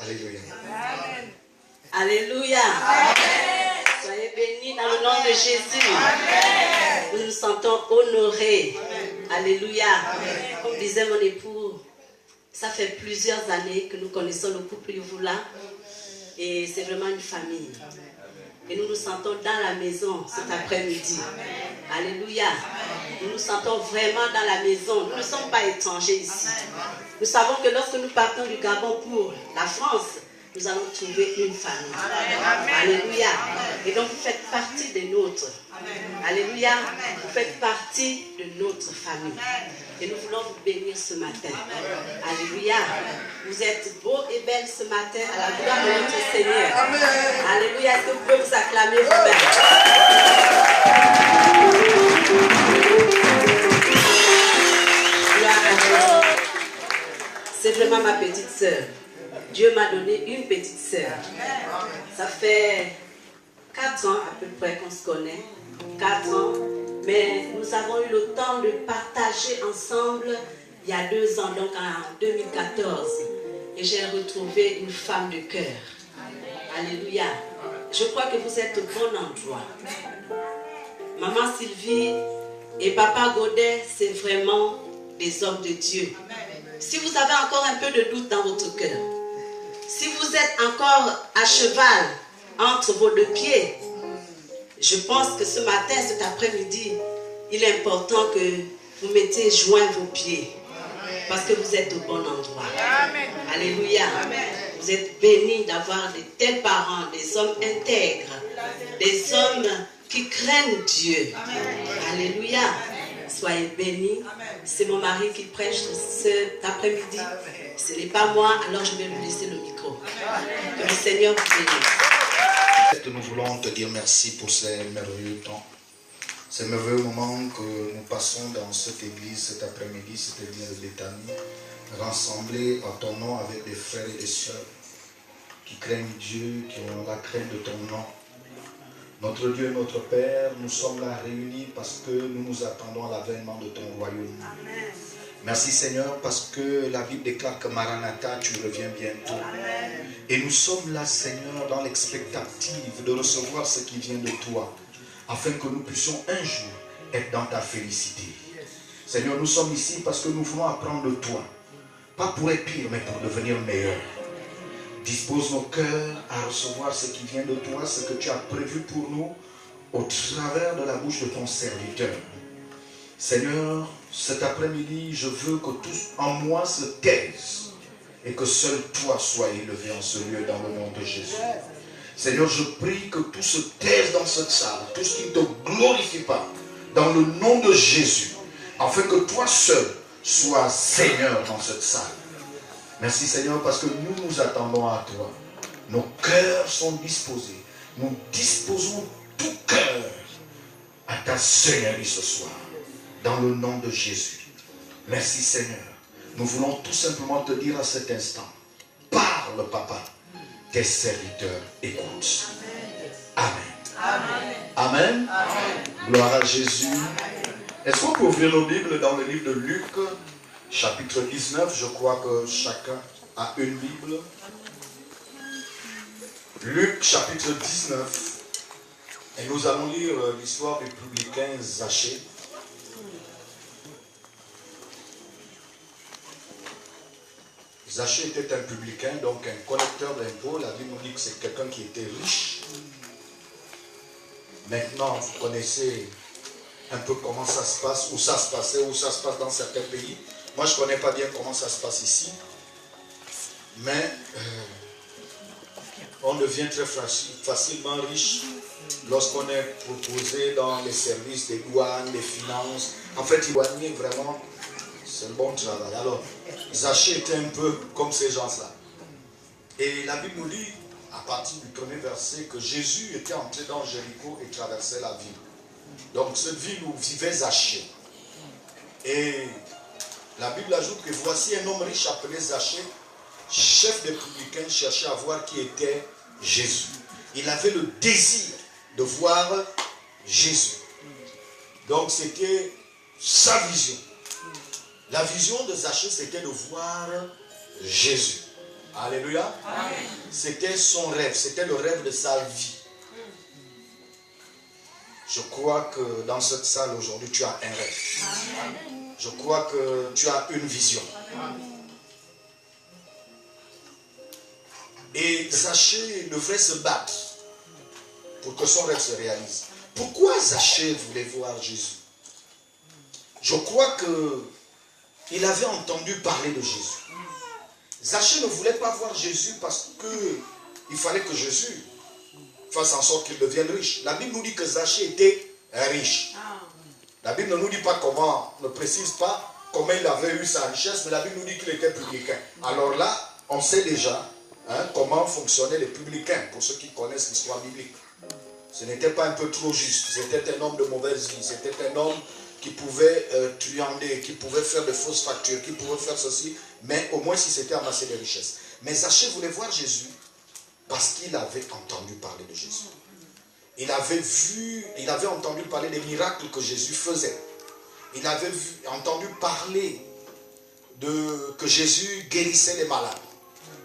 Alléluia. Amen. Alléluia. Amen. Soyez bénis dans le nom de Jésus. Amen. Nous nous sentons honorés. Amen. Alléluia. Amen. Comme disait mon époux, ça fait plusieurs années que nous connaissons le couple Ivoula. Et c'est vraiment une famille. Amen. Et nous nous sentons dans la maison cet après-midi. Alléluia. Amen. Nous nous sentons vraiment dans la maison. Nous ne sommes pas étrangers ici. Amen. Nous savons que lorsque nous partons du Gabon pour la France, nous allons trouver une famille. Amen. Alléluia. Amen. Et donc vous faites partie des nôtres. Amen. Alléluia. Amen. Vous faites partie de notre famille. Amen. Et nous voulons vous bénir ce matin. Amen. Alléluia. Amen. Vous êtes beaux et belles ce matin à la gloire de notre Seigneur. Amen. Alléluia. Est-ce que vous pouvez vous acclamer vous-même? C'est vraiment ma petite sœur. Dieu m'a donné une petite sœur. Ça fait 4 ans à peu près qu'on se connaît. 4 ans. Mais nous avons eu le temps de partager ensemble il y a 2 ans, donc en 2014. Et j'ai retrouvé une femme de cœur. Alléluia. Je crois que vous êtes au bon endroit. Maman Sylvie et Papa Godet, c'est vraiment des hommes de Dieu. Si vous avez encore un peu de doute dans votre cœur, si vous êtes encore à cheval entre vos 2 pieds, je pense que ce matin, cet après-midi, il est important que vous mettiez joint vos pieds. Parce que vous êtes au bon endroit. Amen. Alléluia. Amen. Vous êtes bénis d'avoir de tels parents, des hommes intègres, des hommes qui craignent Dieu. Amen. Alléluia. Soyez bénis. C'est mon mari qui prêche cet après-midi. Ce n'est pas moi, alors je vais lui laisser le micro. Que le Seigneur vous bénisse. Nous voulons te dire merci pour ces merveilleux temps. Ces merveilleux moments que nous passons dans cette église cet après-midi, cette église de Béthanie, rassemblés en ton nom avec des frères et des sœurs qui craignent Dieu, qui ont la crainte de ton nom. Notre Dieu, notre Père, nous sommes là réunis parce que nous nous attendons à l'avènement de ton royaume. Amen. Merci Seigneur parce que la Bible déclare que Maranatha, tu reviens bientôt. Amen. Et nous sommes là Seigneur dans l'expectative de recevoir ce qui vient de toi, afin que nous puissions un jour être dans ta félicité. Seigneur, nous sommes ici parce que nous voulons apprendre de toi, pas pour être pire, mais pour devenir meilleur. Dispose nos cœurs à recevoir ce qui vient de toi, ce que tu as prévu pour nous au travers de la bouche de ton serviteur. Seigneur, cet après-midi, je veux que tous en moi se taisent et que seul toi sois élevé en ce lieu dans le nom de Jésus. Seigneur, je prie que tout se taise dans cette salle, tout ce qui ne te glorifie pas, dans le nom de Jésus, afin que toi seul sois Seigneur dans cette salle. Merci Seigneur parce que nous nous attendons à toi. Nos cœurs sont disposés. Nous disposons tout cœur à ta Seigneurie ce soir, dans le nom de Jésus. Merci Seigneur. Nous voulons tout simplement te dire à cet instant, parle Papa. Tes serviteurs écoutent. Amen. Amen. Amen. Amen. Gloire à Jésus. Est-ce qu'on peut ouvrir nos Bibles dans le livre de Luc, chapitre 19? Je crois que chacun a une Bible. Luc, chapitre 19. Et nous allons lire l'histoire du publicain Zachée. Zachée était un publicain, donc un collecteur d'impôts. La Bible nous dit que c'est quelqu'un qui était riche. Maintenant, vous connaissez un peu comment ça se passe, où ça se passait, où ça se passe dans certains pays. Moi, je ne connais pas bien comment ça se passe ici. Mais on devient très facilement riche lorsqu'on est proposé dans les services des douanes, des finances. En fait, douanier, vraiment, c'est un bon travail. Alors, Zachée était un peu comme ces gens-là. Et la Bible nous dit, à partir du premier verset, que Jésus était entré dans Jéricho et traversait la ville. Donc, cette ville où vivait Zachée. Et la Bible ajoute que voici un homme riche appelé Zachée, chef des publicains, cherchait à voir qui était Jésus. Il avait le désir de voir Jésus. Donc, c'était sa vision. La vision de Zachée, c'était de voir Jésus. Alléluia. C'était son rêve, c'était le rêve de sa vie. Je crois que dans cette salle aujourd'hui, tu as un rêve. Je crois que tu as une vision. Et Zachée devrait se battre pour que son rêve se réalise. Pourquoi Zachée voulait voir Jésus? Je crois qu'il avait entendu parler de Jésus. Zachée ne voulait pas voir Jésus parce qu'il fallait que Jésus fasse en sorte qu'il devienne riche. La Bible nous dit que Zachée était riche. La Bible ne nous dit pas comment, ne précise pas comment il avait eu sa richesse, mais la Bible nous dit qu'il était publicain. Alors là, on sait déjà comment fonctionnaient les publicains, pour ceux qui connaissent l'histoire biblique. Ce n'était pas un peu trop juste. C'était un homme de mauvaise vie. C'était un homme qui pouvait truander, qui pouvait faire de fausses factures, qui pouvait faire ceci, mais au moins si c'était amasser des richesses. Mais Zachée voulait voir Jésus parce qu'il avait entendu parler de Jésus. Il avait entendu parler des miracles que Jésus faisait. Il avait entendu parler que Jésus guérissait les malades.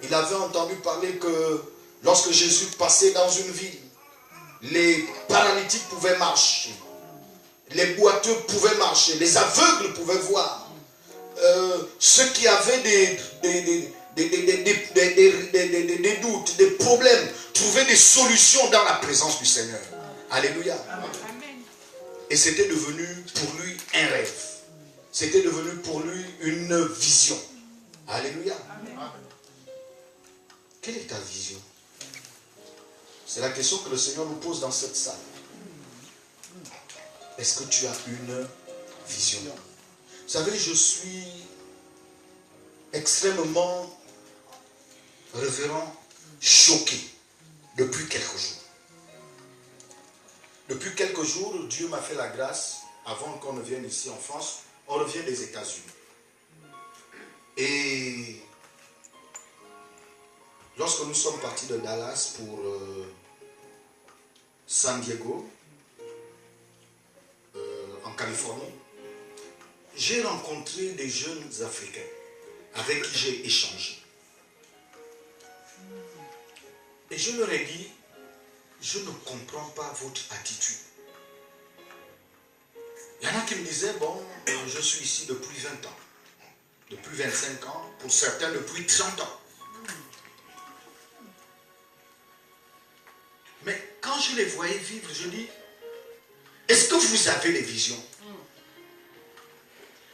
Il avait entendu parler que lorsque Jésus passait dans une ville, les paralytiques pouvaient marcher, les boiteux pouvaient marcher, les aveugles pouvaient voir. Ceux qui avaient des doutes, des problèmes, trouvaient des solutions dans la présence du Seigneur. Alléluia. Et c'était devenu pour lui un rêve. C'était devenu pour lui une vision. Alléluia. Quelle est ta vision? C'est la question que le Seigneur nous pose dans cette salle. Est-ce que tu as une vision? Vous savez, je suis extrêmement révérend, choqué depuis quelques jours. Depuis quelques jours, Dieu m'a fait la grâce, avant qu'on ne vienne ici en France, on revient des États-Unis. Et lorsque nous sommes partis de Dallas pour San Diego, en Californie, j'ai rencontré des jeunes Africains avec qui j'ai échangé. Et je leur ai dit, je ne comprends pas votre attitude. Il y en a qui me disaient, bon, je suis ici depuis 20 ans, depuis 25 ans, pour certains depuis 30 ans. Mais quand je les voyais vivre, je dis, est-ce que vous avez des visions?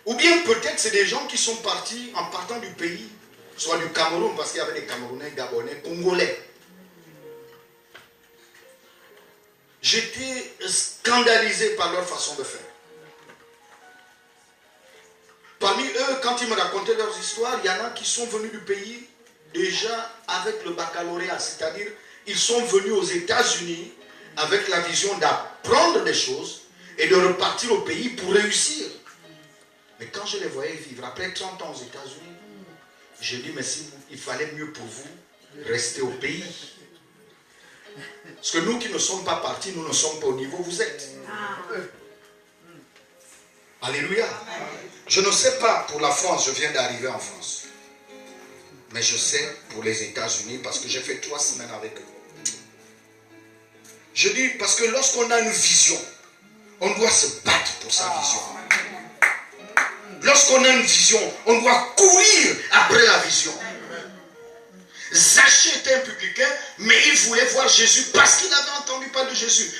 Ou bien peut-être c'est des gens qui sont partis en partant du pays, soit du Cameroun, parce qu'il y avait des Camerounais, Gabonais, Congolais. J'étais scandalisé par leur façon de faire. Parmi eux, quand ils me racontaient leurs histoires, il y en a qui sont venus du pays déjà avec le baccalauréat, c'est-à-dire ils sont venus aux États-Unis avec la vision d'apprendre des choses et de repartir au pays pour réussir. Mais quand je les voyais vivre, après 30 ans aux États-Unis, j'ai dit, mais si il fallait mieux pour vous rester au pays. Parce que nous qui ne sommes pas partis, nous ne sommes pas au niveau où vous êtes. Alléluia. Je ne sais pas pour la France, je viens d'arriver en France. Mais je sais pour les États-Unis parce que j'ai fait 3 semaines avec eux. Je dis parce que lorsqu'on a une vision, on doit se battre pour sa vision. Lorsqu'on a une vision, on doit courir après la vision. Zachée était un publicain, mais il voulait voir Jésus parce qu'il avait entendu parler de Jésus.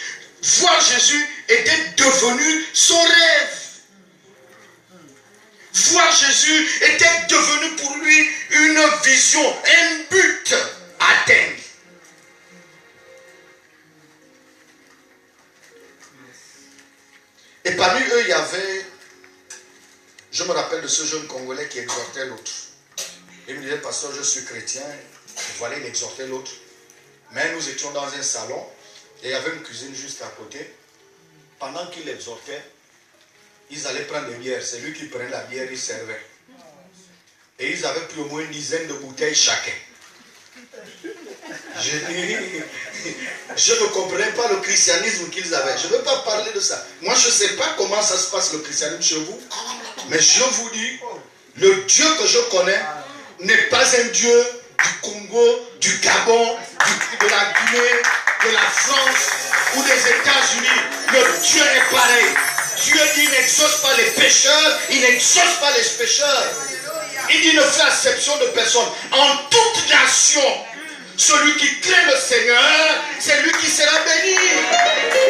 Voir Jésus était devenu son rêve. Voir Jésus était devenu pour lui une vision, un but à atteindre. Et parmi eux, il y avait, je me rappelle de ce jeune Congolais qui exhortait l'autre. Il me disait, pasteur, je suis chrétien. Voilà, il exhortait l'autre. Mais nous étions dans un salon et il y avait une cuisine juste à côté. Pendant qu'il exhortait, ils allaient prendre des bières. C'est lui qui prenait la bière, il servait. Et ils avaient plus au moins une dizaine de bouteilles chacun. Je ne comprenais pas le christianisme qu'ils avaient. Je ne veux pas parler de ça. Moi, je ne sais pas comment ça se passe le christianisme chez vous. Mais je vous dis, le Dieu que je connais n'est pas un Dieu du Congo, du Gabon, de la Guinée, de la France ou des États-Unis. Le Dieu est pareil. Dieu dit, il n'exauce pas les pécheurs, il n'exauce pas les pécheurs. Il dit, ne fait acception de personne. En toute nation, celui qui craint le Seigneur, c'est lui qui sera béni.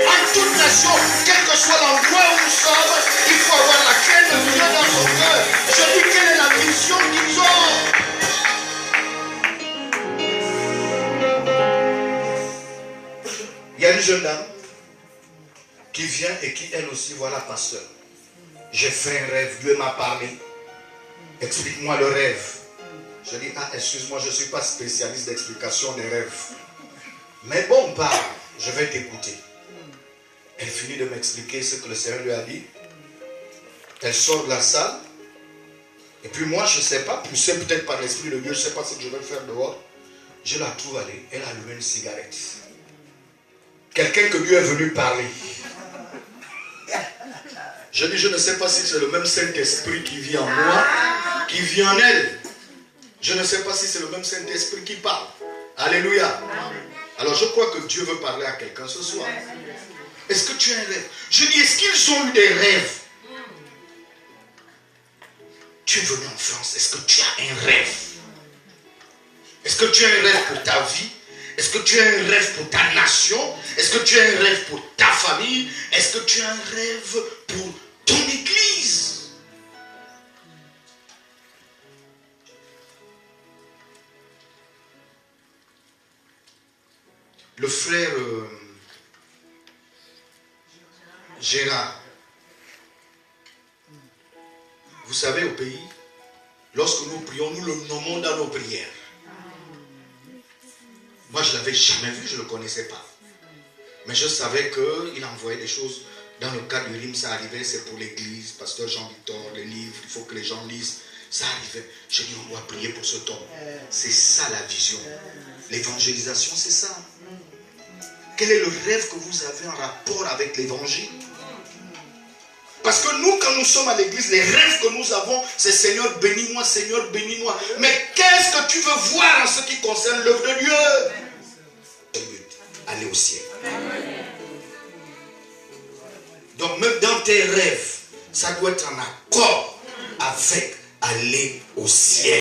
En toute nation, quel que soit l'endroit où nous sommes, il faut avoir la crainte de Dieu dans son cœur. Je dis, quelle est la vision qu'ils ont? Il y a une jeune dame qui vient et qui elle aussi, voilà, pasteur, j'ai fait un rêve, Dieu m'a parlé. Explique-moi le rêve. Je dis, ah, excuse-moi, je ne suis pas spécialiste d'explication des rêves. Mais bon, parle, je vais t'écouter. Elle finit de m'expliquer ce que le Seigneur lui a dit. Elle sort de la salle. Et puis moi, je ne sais pas, poussé peut-être par l'Esprit de Dieu, je ne sais pas ce que je vais faire dehors. Je la trouve aller, elle a allumé une cigarette. Quelqu'un que Dieu est venu parler. Je dis, je ne sais pas si c'est le même Saint-Esprit qui vit en moi, qui vit en elle. Je ne sais pas si c'est le même Saint-Esprit qui parle. Alléluia. Alors je crois que Dieu veut parler à quelqu'un ce soir. Est-ce que tu as un rêve? Je dis, est-ce qu'ils ont eu des rêves? Tu es venu en France, est-ce que tu as un rêve? Est-ce que tu as un rêve pour ta vie? Est-ce que tu as un rêve pour ta nation? Est-ce que tu as un rêve pour ta famille? Est-ce que tu as un rêve pour ton église? Le frère Gérard, vous savez, au pays, lorsque nous prions, nous le nommons dans nos prières. Moi, je ne l'avais jamais vu, je ne le connaissais pas. Mais je savais qu'il envoyait des choses. Dans le cadre du rime, ça arrivait, c'est pour l'église, pasteur Jean-Victor, les livres, il faut que les gens lisent. Ça arrivait. Je dis, on doit prier pour cet homme. C'est ça la vision. L'évangélisation, c'est ça. Quel est le rêve que vous avez en rapport avec l'évangile? Parce que nous, quand nous sommes à l'église, les rêves que nous avons, c'est Seigneur, bénis-moi, Seigneur, bénis-moi. Mais qu'est-ce que tu veux voir en ce qui concerne l'œuvre de Dieu? Aller au ciel. Donc même dans tes rêves, ça doit être en accord avec aller au ciel.